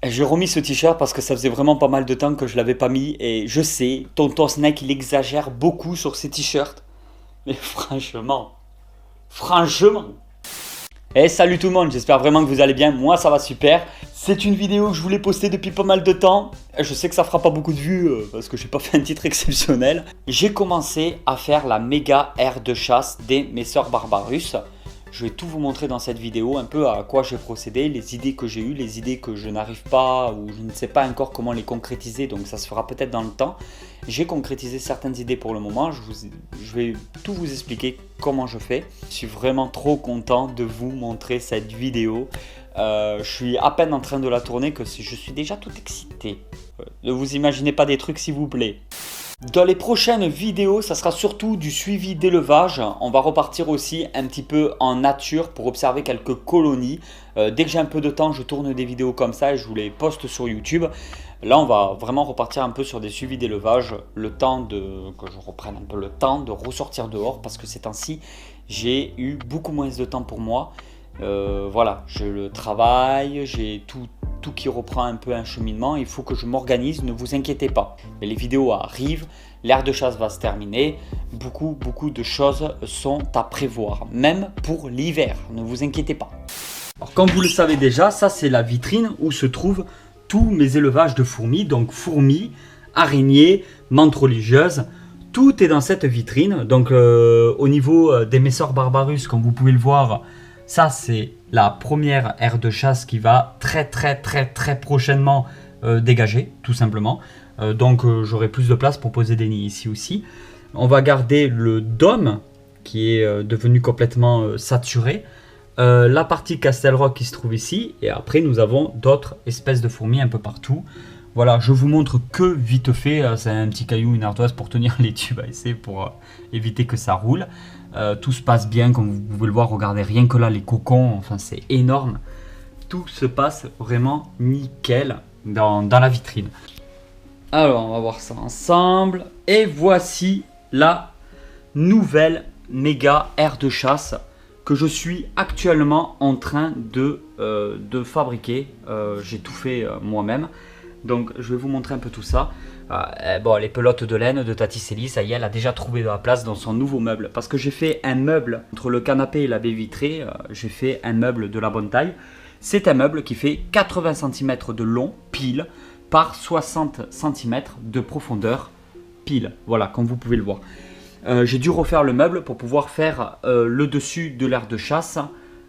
J'ai remis ce t-shirt parce que ça faisait vraiment pas mal de temps que je l'avais pas mis et je sais, Tonton Snake il exagère beaucoup sur ses t-shirts. Mais franchement. Et salut tout le monde, j'espère vraiment que vous allez bien, moi ça va super. C'est une vidéo que je voulais poster depuis pas mal de temps. Je sais que ça fera pas beaucoup de vues parce que j'ai pas fait un titre exceptionnel. J'ai commencé à faire la méga aire de chasse des Messeurs Barbarus. Je vais tout vous montrer dans cette vidéo, un peu à quoi j'ai procédé, les idées que j'ai eues, les idées que je n'arrive pas ou je ne sais pas encore comment les concrétiser, donc ça se fera peut-être dans le temps. J'ai concrétisé certaines idées pour le moment, je vais tout vous expliquer comment je fais. Je suis vraiment trop content de vous montrer cette vidéo. Je suis à peine en train de la tourner que je suis déjà tout excité. Ne vous imaginez pas des trucs s'il vous plaît. Dans les prochaines vidéos, ça sera surtout du suivi d'élevage. On va repartir aussi un petit peu en nature pour observer quelques colonies. Dès que j'ai un peu de temps, je tourne des vidéos comme ça et je vous les poste sur YouTube. Là, on va vraiment repartir un peu sur des suivis d'élevage. Que je reprenne un peu le temps de ressortir dehors parce que ces temps-ci, j'ai eu beaucoup moins de temps pour moi. Voilà, j'ai le travail, j'ai tout qui reprend un peu un cheminement, il faut que je m'organise, ne vous inquiétez pas. Mais les vidéos arrivent, l'aire de chasse va se terminer, beaucoup de choses sont à prévoir, même pour l'hiver, ne vous inquiétez pas. Alors comme vous le savez déjà, ça c'est la vitrine où se trouvent tous mes élevages de fourmis, donc fourmis, araignées, menthes religieuses, tout est dans cette vitrine. Donc au niveau des Messeurs Barbarus, comme vous pouvez le voir, ça c'est la première aire de chasse qui va très prochainement dégager, tout simplement. Donc j'aurai plus de place pour poser des nids ici aussi. On va garder le dôme qui est devenu complètement saturé. La partie Castelrock qui se trouve ici. Et après nous avons d'autres espèces de fourmis un peu partout. Voilà, je vous montre que vite fait. C'est un petit caillou, une ardoise pour tenir les tubes à essai pour éviter que ça roule. Tout se passe bien, comme vous pouvez le voir, regardez rien que là les cocons, enfin c'est énorme. Tout se passe vraiment nickel dans la vitrine. Alors on va voir ça ensemble. Et voici la nouvelle méga aire de chasse que je suis actuellement en train de fabriquer. J'ai tout fait moi-même. Donc je vais vous montrer un peu tout ça. Bon, les pelotes de laine de Tati Célie, ça y est, elle a déjà trouvé de la place dans son nouveau meuble. Parce que j'ai fait un meuble entre le canapé et la baie vitrée. J'ai fait un meuble de la bonne taille. C'est un meuble qui fait 80 cm de long, pile, par 60 cm de profondeur, pile. Voilà, comme vous pouvez le voir. J'ai dû refaire le meuble pour pouvoir faire le dessus de l'aire de chasse,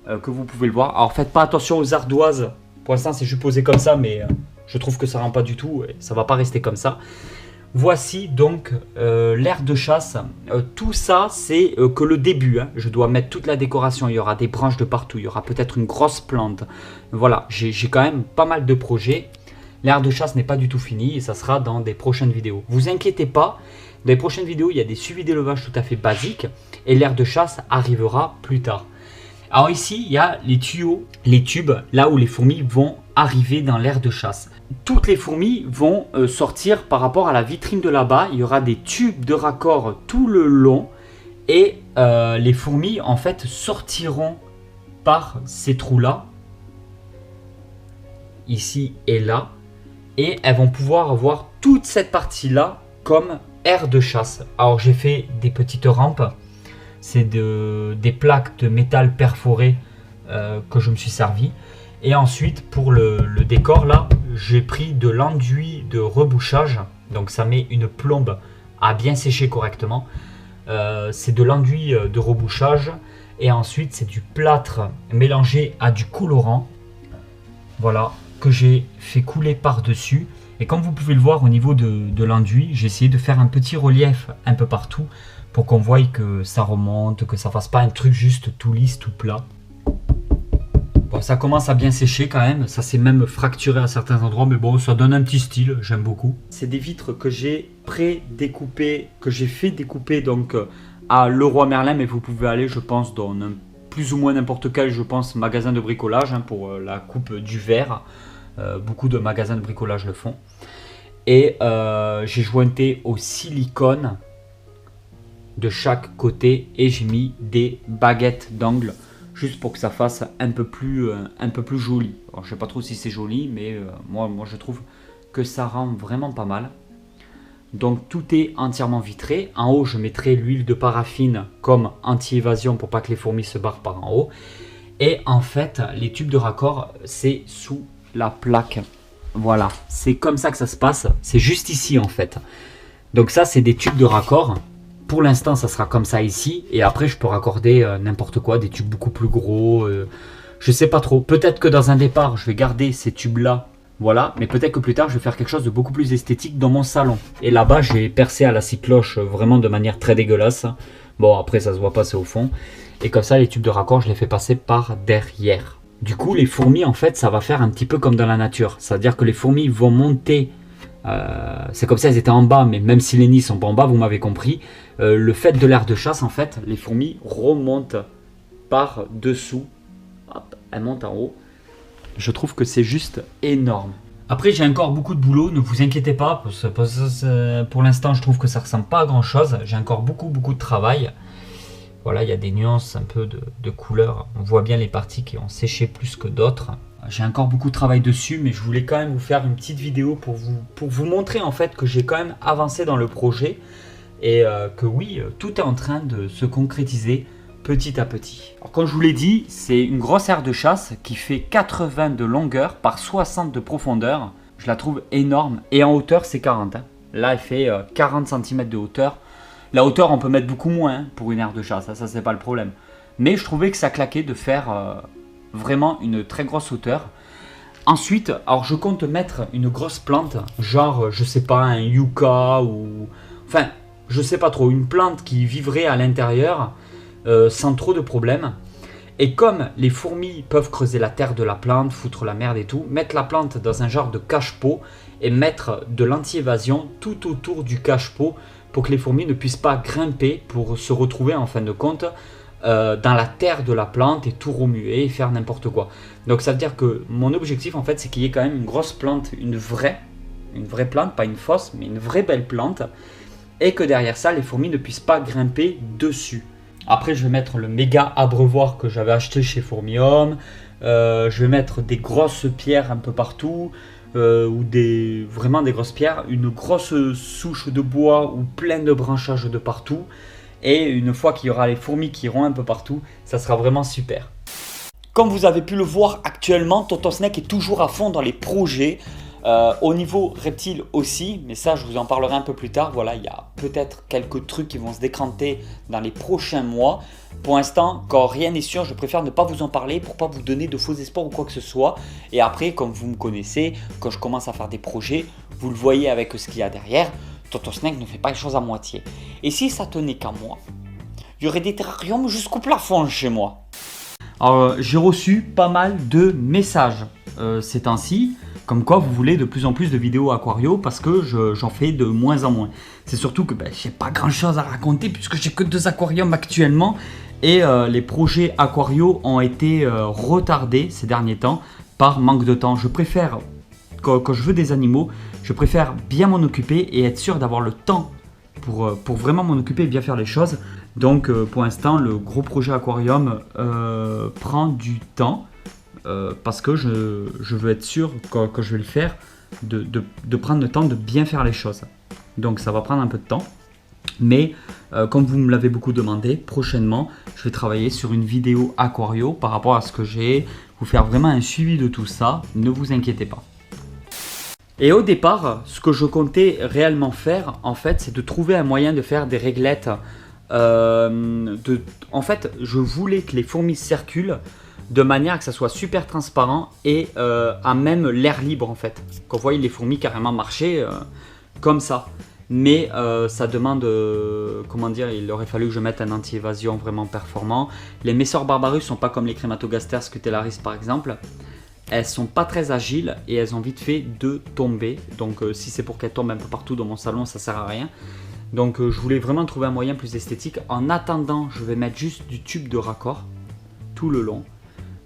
que vous pouvez le voir. Alors faites pas attention aux ardoises. Pour l'instant, c'est juste posé comme ça, mais... je trouve que ça ne rend pas du tout et ça ne va pas rester comme ça. Voici donc l'aire de chasse. Tout ça, c'est que le début. Hein. Je dois mettre toute la décoration. Il y aura des branches de partout. Il y aura peut-être une grosse plante. Voilà, j'ai quand même pas mal de projets. L'aire de chasse n'est pas du tout finie et ça sera dans des prochaines vidéos. Vous inquiétez pas, dans les prochaines vidéos, il y a des suivis d'élevage tout à fait basiques et l'aire de chasse arrivera plus tard. Alors ici, il y a les tuyaux, les tubes, là où les fourmis vont arriver dans l'aire de chasse. Toutes les fourmis vont sortir par rapport à la vitrine de là-bas. Il y aura des tubes de raccord tout le long. Et les fourmis, en fait, sortiront par ces trous-là. Ici et là. Et elles vont pouvoir avoir toute cette partie-là comme aire de chasse. Alors j'ai fait des petites rampes. C'est des plaques de métal perforées que je me suis servi. Et ensuite, pour le décor, là, j'ai pris de l'enduit de rebouchage. Donc, ça met une plombe à bien sécher correctement. C'est de l'enduit de rebouchage. Et ensuite, c'est du plâtre mélangé à du colorant. Voilà, que j'ai fait couler par-dessus. Et comme vous pouvez le voir au niveau de l'enduit, j'ai essayé de faire un petit relief un peu partout pour qu'on voie que ça remonte, que ça fasse pas un truc juste tout lisse, tout plat. Bon, ça commence à bien sécher quand même, ça s'est même fracturé à certains endroits, mais bon, ça donne un petit style, j'aime beaucoup. C'est des vitres que j'ai pré-découpées, que j'ai fait découper donc à Leroy Merlin, mais vous pouvez aller, je pense, dans plus ou moins n'importe quel, je pense, magasin de bricolage hein, pour la coupe du verre. Beaucoup de magasins de bricolage le font. Et j'ai jointé au silicone de chaque côté et j'ai mis des baguettes d'angle. juste pour que ça fasse un peu plus joli. Alors, je sais pas trop si c'est joli, mais moi je trouve que ça rend vraiment pas mal. Donc tout est entièrement vitré. En haut, je mettrai l'huile de paraffine comme anti-évasion pour pas que les fourmis se barrent par en haut. Et en fait, les tubes de raccord, c'est sous la plaque. Voilà, c'est comme ça que ça se passe. C'est juste ici en fait. Donc ça, c'est des tubes de raccord. Pour l'instant, ça sera comme ça ici. Et après, je peux raccorder n'importe quoi, des tubes beaucoup plus gros. Je sais pas trop. Peut-être que dans un départ, je vais garder ces tubes-là. Voilà, mais peut-être que plus tard, je vais faire quelque chose de beaucoup plus esthétique dans mon salon. Et là-bas, j'ai percé à la scie cloche vraiment de manière très dégueulasse. Bon, après, ça se voit pas, c'est au fond. Et comme ça, les tubes de raccord, je les fais passer par derrière. Du coup, les fourmis, en fait, ça va faire un petit peu comme dans la nature. C'est-à-dire que les fourmis vont monter. C'est comme ça, elles étaient en bas, mais même si les nids sont pas en bas, vous m'avez compris. Le fait de l'air de chasse, en fait, les fourmis remontent par dessous. Hop, elles montent en haut. Je trouve que c'est juste énorme. Après, j'ai encore beaucoup de boulot, ne vous inquiétez pas. Pour l'instant, je trouve que ça ne ressemble pas à grand chose. J'ai encore beaucoup de travail. Voilà, il y a des nuances un peu de couleurs. On voit bien les parties qui ont séché plus que d'autres. J'ai encore beaucoup de travail dessus, mais je voulais quand même vous faire une petite vidéo pour vous montrer en fait que j'ai quand même avancé dans le projet. Et que oui, tout est en train de se concrétiser petit à petit. Alors, comme je vous l'ai dit, c'est une grosse aire de chasse qui fait 80 de longueur par 60 de profondeur. Je la trouve énorme. Et en hauteur, c'est 40. Hein. Là, elle fait 40 cm de hauteur. La hauteur, on peut mettre beaucoup moins hein, pour une aire de chasse. Ça c'est pas le problème. Mais je trouvais que ça claquait de faire vraiment une très grosse hauteur. Ensuite, alors je compte mettre une grosse plante, genre, je sais pas, un yucca ou... Enfin, je sais pas trop, une plante qui vivrait à l'intérieur sans trop de problèmes. Et comme les fourmis peuvent creuser la terre de la plante, foutre la merde et tout, mettre la plante dans un genre de cache-pot et mettre de l'anti-évasion tout autour du cache-pot pour que les fourmis ne puissent pas grimper pour se retrouver en fin de compte dans la terre de la plante et tout remuer et faire n'importe quoi. Donc ça veut dire que mon objectif en fait c'est qu'il y ait quand même une grosse plante, une vraie plante, pas une fausse mais une vraie belle plante, et que derrière ça les fourmis ne puissent pas grimper dessus. Après je vais mettre le méga abreuvoir que j'avais acheté chez Fourmium, je vais mettre des grosses pierres un peu partout, ou vraiment des grosses pierres, une grosse souche de bois ou plein de branchages de partout. Et une fois qu'il y aura les fourmis qui iront un peu partout, ça sera vraiment super. Comme vous avez pu le voir actuellement, Tonton Snake est toujours à fond dans les projets. Au niveau reptile aussi, mais ça je vous en parlerai un peu plus tard. Voilà, il y a peut-être quelques trucs qui vont se décanter dans les prochains mois. Pour l'instant, quand rien n'est sûr, je préfère ne pas vous en parler pour pas vous donner de faux espoirs ou quoi que ce soit. Et après, comme vous me connaissez, quand je commence à faire des projets, vous le voyez avec ce qu'il y a derrière, Tonton Snake ne fait pas les choses à moitié. Et si ça tenait qu'à moi, il y aurait des terrariums jusqu'au plafond chez moi. Alors, j'ai reçu pas mal de messages ces temps-ci, comme quoi vous voulez de plus en plus de vidéos aquario parce que j'en fais de moins en moins. C'est surtout que j'ai pas grand chose à raconter puisque j'ai que 2 aquariums actuellement et les projets aquario ont été retardés ces derniers temps par manque de temps. Je préfère, quand je veux des animaux, je préfère bien m'en occuper et être sûr d'avoir le temps pour vraiment m'en occuper et bien faire les choses. Donc pour l'instant, le gros projet aquarium prend du temps. Parce que je veux être sûr que je vais le faire, de prendre le temps de bien faire les choses. Donc ça va prendre un peu de temps. Mais comme vous me l'avez beaucoup demandé, prochainement, je vais travailler sur une vidéo aquario par rapport à ce que j'ai, vous faire vraiment un suivi de tout ça, ne vous inquiétez pas. Et au départ, ce que je comptais réellement faire, en fait, c'est de trouver un moyen de faire des réglettes. En fait, je voulais que les fourmis circulent de manière que ça soit super transparent et à même l'air libre en fait. Qu'on voit les fourmis carrément marcher comme ça. Mais ça demande, comment dire, il aurait fallu que je mette un anti-évasion vraiment performant. Les Messor Barbarus sont pas comme les Crématogasters Scutellaris par exemple. Elles sont pas très agiles et elles ont vite fait de tomber. Donc si c'est pour qu'elles tombent un peu partout dans mon salon, ça sert à rien. Donc je voulais vraiment trouver un moyen plus esthétique. En attendant, je vais mettre juste du tube de raccord tout le long.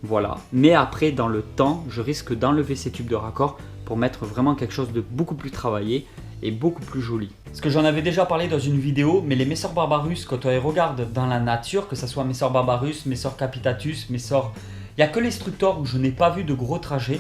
Voilà, mais après dans le temps, je risque d'enlever ces tubes de raccord pour mettre vraiment quelque chose de beaucoup plus travaillé est beaucoup plus joli. Parce que j'en avais déjà parlé dans une vidéo, mais les Messor barbarus, quand on les regarde dans la nature, que ce soit Messor barbarus, Messor capitatus, Messor... Il n'y a que les structors où je n'ai pas vu de gros trajets,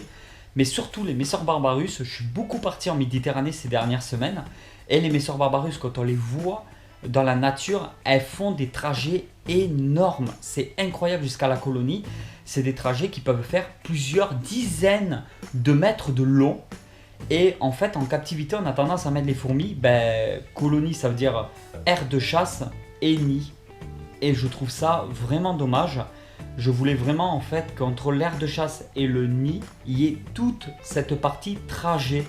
mais surtout les Messor barbarus, je suis beaucoup parti en Méditerranée ces dernières semaines, et les Messor barbarus, quand on les voit dans la nature, elles font des trajets énormes. C'est incroyable jusqu'à la colonie. C'est des trajets qui peuvent faire plusieurs dizaines de mètres de long. Et en fait, en captivité, on a tendance à mettre les fourmis. Colonie, ça veut dire aire de chasse et nid. Et je trouve ça vraiment dommage. Je voulais vraiment en fait qu'entre l'aire de chasse et le nid, il y ait toute cette partie trajet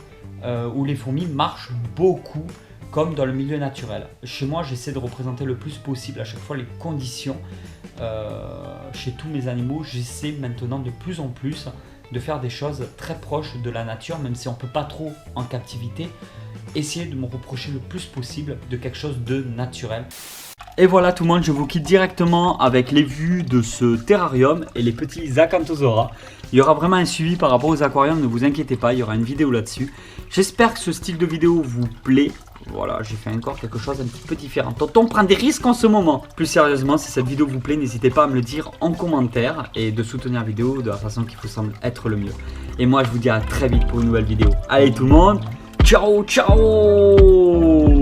où les fourmis marchent beaucoup comme dans le milieu naturel. Chez moi, j'essaie de représenter le plus possible à chaque fois les conditions chez tous mes animaux. J'essaie maintenant de plus en plus de faire des choses très proches de la nature, même si on ne peut pas trop en captivité. Essayer de me reprocher le plus possible de quelque chose de naturel. Et voilà tout le monde, je vous quitte directement avec les vues de ce terrarium et les petits Acanthosaura. Il y aura vraiment un suivi par rapport aux aquariums, ne vous inquiétez pas, il y aura une vidéo là-dessus. J'espère que ce style de vidéo vous plaît. Voilà, j'ai fait encore quelque chose un petit peu différent. Tonton prend des risques en ce moment. Plus sérieusement, si cette vidéo vous plaît, n'hésitez pas à me le dire en commentaire et de soutenir la vidéo de la façon qui vous semble être le mieux. Et moi, je vous dis à très vite pour une nouvelle vidéo. Allez tout le monde, ciao ciao.